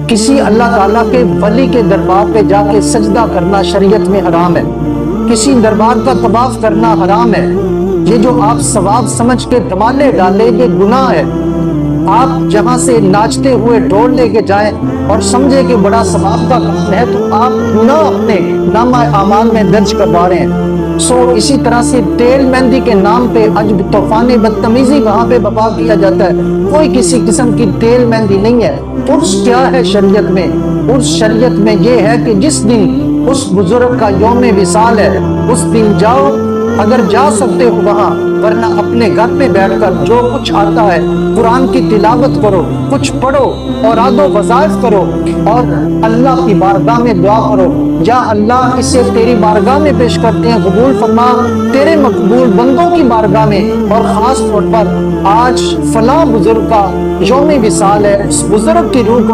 کسی اللہ تعالیٰ کے ولی کے دربار پہ جا کے سجدہ کرنا شریعت میں حرام ہے، کسی دربار کا طواف کرنا حرام ہے۔ یہ جو آپ ثواب سمجھ کے دمالے ڈالے یہ گناہ ہے۔ آپ جہاں سے ناچتے ہوئے ڈھول لے کے جائیں اور سمجھے کہ بڑا ثواب کا کام ہے تو آپ گناہ اپنے نامہ اعمال میں درج کروا رہے ہیں۔ اسی طرح سے تیل مہندی کے نام پہ عجب طوفان بدتمیزی وہاں پہ بپا کیا جاتا ہے۔ کوئی کسی قسم کی تیل مہندی نہیں ہے۔ عرس کیا ہے شریعت میں؟ عرس شریعت میں یہ ہے کہ جس دن اس بزرگ کا یوم وصال ہے اس دن جاؤ، اگر جا سکتے ہو وہاں، ورنہ اپنے گھر پہ بیٹھ کر جو کچھ آتا ہے قرآن کی تلاوت کرو، کچھ پڑھو، اوراد و وظائف کرو اور اللہ کی بارگاہ میں دعا کرو، یا اللہ اسے تیری بارگاہ میں پیش کرتے ہیں، قبول فرما تیرے مقبول بندوں کی بارگاہ میں۔ اور خاص طور پر آج فلاں بزرگ کا یوم وصال ہے، اس بزرگ کی روح کو